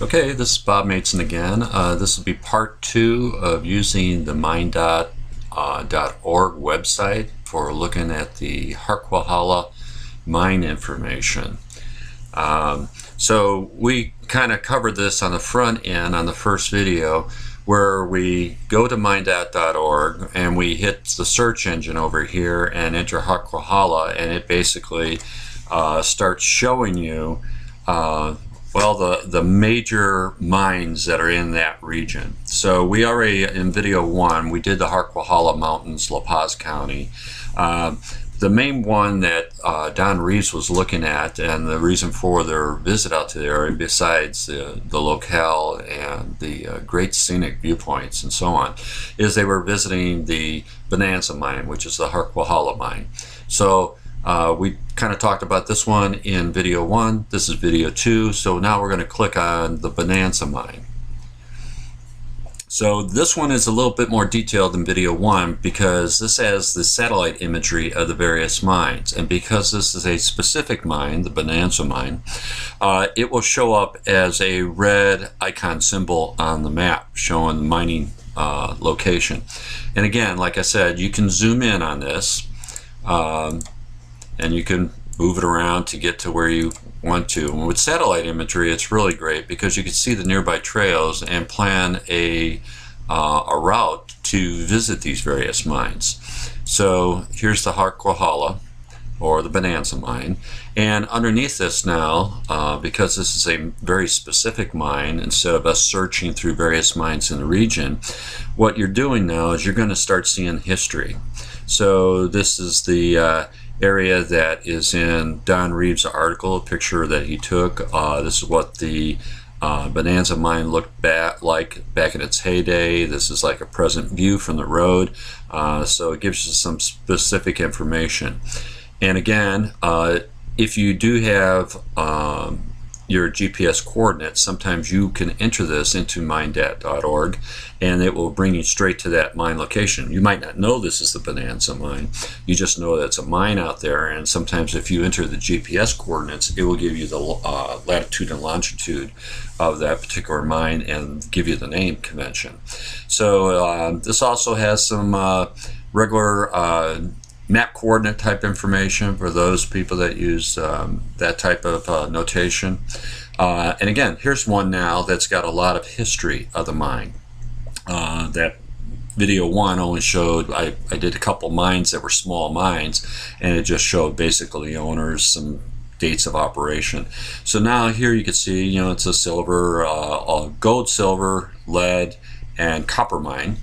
Okay, this is Bob Mason again. This will be part 2 of using the Mindat .org website for looking at the Harquahala mine information. So we kind of covered this on the front end on the first video, where we go to Mindat.org and we hit the search engine over here and enter Harquahala, and it basically starts showing you the major mines that are in that region. So we already, in video 1, we did the Harquahala Mountains, La Paz County. The main one that Don Reeves was looking at, and the reason for their visit out to the area, besides the locale and the great scenic viewpoints and so on, is they were visiting the Bonanza mine, which is the Harquahala mine. So we kind of talked about this one in video 1. This is video 2. So now we're going to click on the Bonanza mine. So this one is a little bit more detailed than video 1 because this has the satellite imagery of the various mines. And because this is a specific mine, the Bonanza mine, it will show up as a red icon symbol on the map showing the mining location. And again, like I said, you can zoom in on this. And you can move it around to get to where you want to. And with satellite imagery, it's really great because you can see the nearby trails and plan a route to visit these various mines. So here's the Harquahala, or the Bonanza mine, and underneath this now, because this is a very specific mine, instead of us searching through various mines in the region, what you're doing now is you're going to start seeing history. So this is the area that is in Don Reeves' article, a picture that he took. This is what the Bonanza mine looked like back in its heyday. This is like a present view from the road. So it gives you some specific information. And again, if you do have your GPS coordinates, sometimes you can enter this into Mindat.org and it will bring you straight to that mine location. You might not know this is the Bonanza mine. You just know that it's a mine out there, and sometimes if you enter the GPS coordinates, it will give you the latitude and longitude of that particular mine and give you the name convention. So this also has some regular map coordinate type information for those people that use that type of notation. And again, here's one now that's got a lot of history of the mine. That video 1 only showed, I did a couple mines that were small mines, and it just showed basically the owners, some dates of operation. So now here you can see, you know, it's a silver, gold, silver, lead, and copper mine.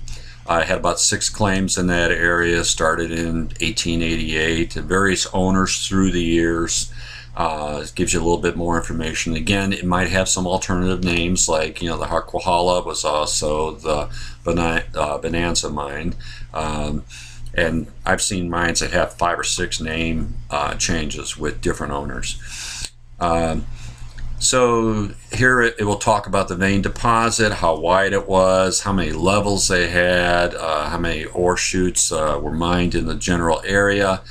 I had about 6 claims in that area, started in 1888, various owners through the years. It gives you a little bit more information. Again, it might have some alternative names, like, you know, the Harquahala was also the Bonanza mine. And I've seen mines that have 5 or 6 name changes with different owners. So here it will talk about the vein deposit, how wide it was, how many levels they had, how many ore chutes were mined in the general area.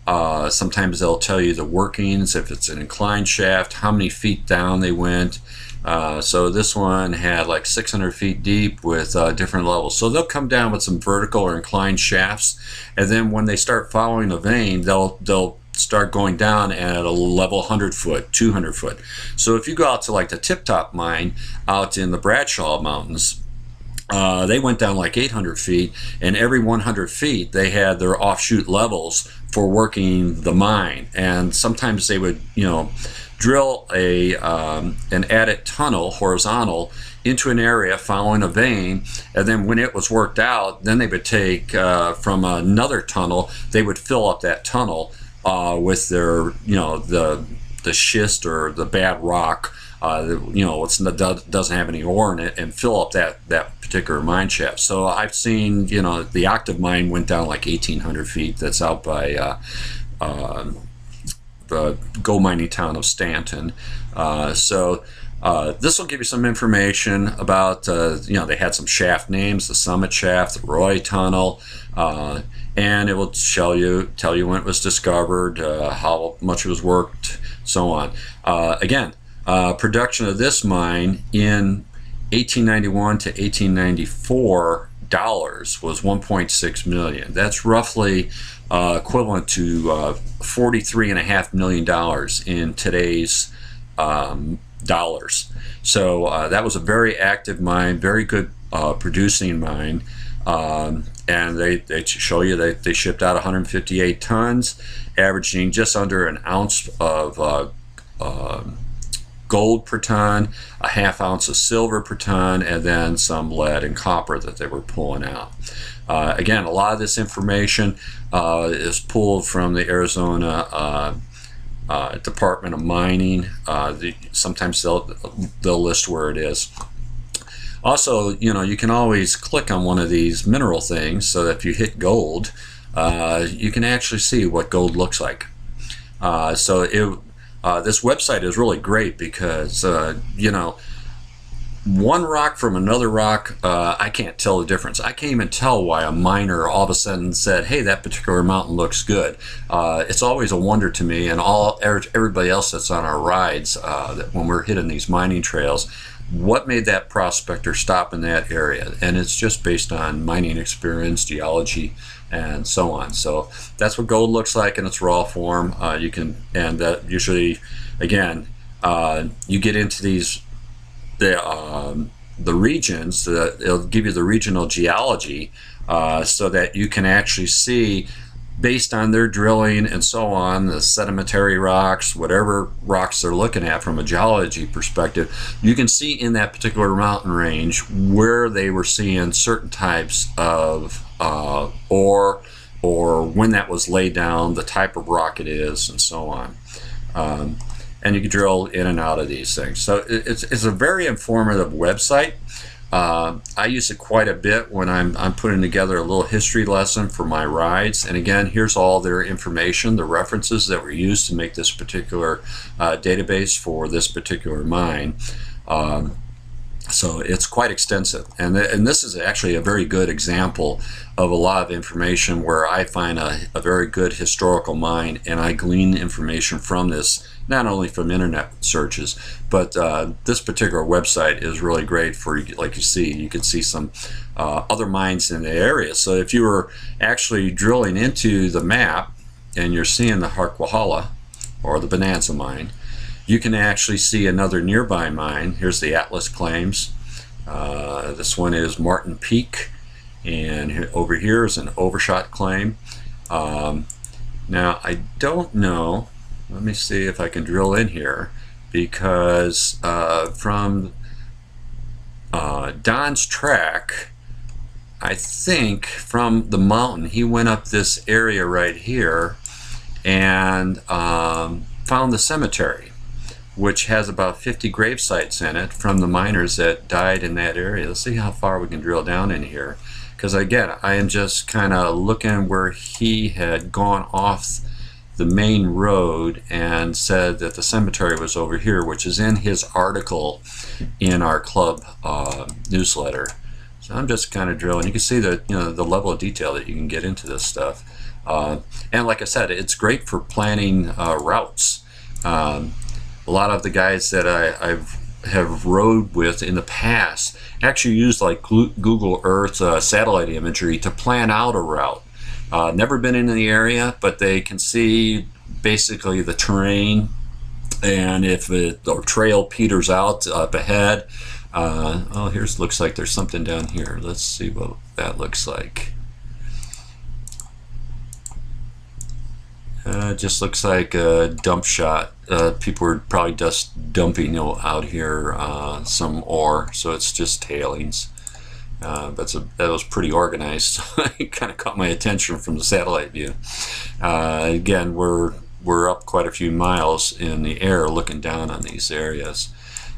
Sometimes they'll tell you the workings, if it's an inclined shaft, how many feet down they went. So this one had like 600 feet deep with different levels. So they'll come down with some vertical or inclined shafts, and then when they start following the vein, they'll start going down at a level 100 foot, 200 foot. So if you go out to like the Tip Top mine out in the Bradshaw Mountains, they went down like 800 feet, and every 100 feet they had their offshoot levels for working the mine. And sometimes they would, you know, drill an adit tunnel horizontal into an area following a vein, and then when it was worked out, then they would take from another tunnel, they would fill up that tunnel with their, you know, the schist or the bad rock, you know, doesn't have any ore in it, and fill up that particular mine shaft. So I've seen, you know, the Octave mine went down like 1,800 feet. That's out by the gold mining town of Stanton. So this will give you some information about, you know, they had some shaft names: the Summit Shaft, the Roy Tunnel, and it will tell you when it was discovered, how much it was worked, so on. Again, Production of this mine in 1891 to 1894 dollars was 1.6 million. That's roughly equivalent to $43.5 million in today's dollars. So that was a very active mine, very good producing mine. And they show you that they shipped out 158 tons, averaging just under an ounce of gold per ton, a half ounce of silver per ton, and then some lead and copper that they were pulling out. Again, a lot of this information is pulled from the Arizona Department of Mining. Sometimes they'll list where it is. Also, you can always click on one of these mineral things so that if you hit gold, you can actually see what gold looks like. This website is really great because, one rock from another rock, I can't tell the difference. I can't even tell why a miner all of a sudden said, hey, that particular mountain looks good. It's always a wonder to me, and everybody else that's on our rides, that when we're hitting these mining trails, what made that prospector stop in that area? And it's just based on mining experience, geology, and so on. So that's what gold looks like in its raw form. Usually, again, you get into these the regions. It'll give you the regional geology, so that you can actually see, based on their drilling and so on, the sedimentary rocks, whatever rocks they're looking at from a geology perspective, you can see in that particular mountain range where they were seeing certain types of ore, or when that was laid down, the type of rock it is, and so on. And you can drill in and out of these things. So it's a very informative website. I use it quite a bit when I'm putting together a little history lesson for my rides. And again, here's all their information, the references that were used to make this particular database for this particular mine. So it's quite extensive. And this is actually a very good example of a lot of information where I find a very good historical mine, and I glean information from this, not only from internet searches, but this particular website is really great for, like you can see some other mines in the area. So if you were actually drilling into the map and you're seeing the Harquahala or the Bonanza mine, you can actually see another nearby mine. Here's the Atlas claims. This one is Martin Peak, and over here is an Overshot claim. Now I don't know, let me see if I can drill in here, because from Don's track, I think from the mountain he went up this area right here and found the cemetery, which has about 50 grave sites in it from the miners that died in that area. Let's see how far we can drill down in here, because again, I am just kind of looking where he had gone off the main road and said that the cemetery was over here, which is in his article in our club newsletter. So I'm just kind of drilling. You can see the the level of detail that you can get into this stuff, and like I said, it's great for planning routes. A lot of the guys that I have rode with in the past actually used like Google Earth satellite imagery to plan out a route. Never been in the area, but they can see basically the terrain, and if the trail peters out up ahead. Oh, looks like there's something down here. Let's see what that looks like. It just looks like a dump shot. People were probably just dumping out here some ore, so it's just tailings. That was pretty organized, so it kind of caught my attention from the satellite view. Again, we're up quite a few miles in the air looking down on these areas.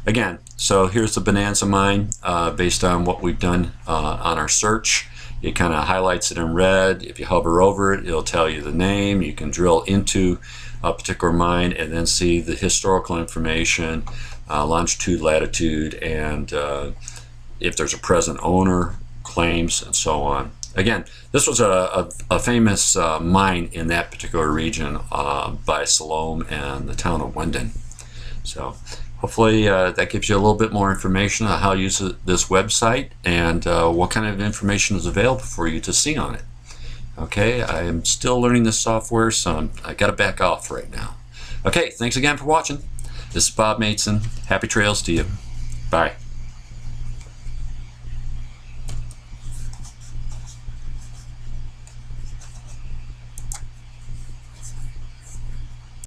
Again, so here's the Bonanza mine based on what we've done on our search. It kind of highlights it in red. If you hover over it, it'll tell you the name. You can drill into a particular mine and then see the historical information, longitude, latitude, and if there's a present owner, claims, and so on. Again, this was a famous mine in that particular region by Siloam and the town of Wendon. So Hopefully that gives you a little bit more information on how to use this website and what kind of information is available for you to see on it. Okay, I am still learning this software, so I got to back off right now. Okay, thanks again for watching. This is Bob Mateson. Happy trails to you. Bye.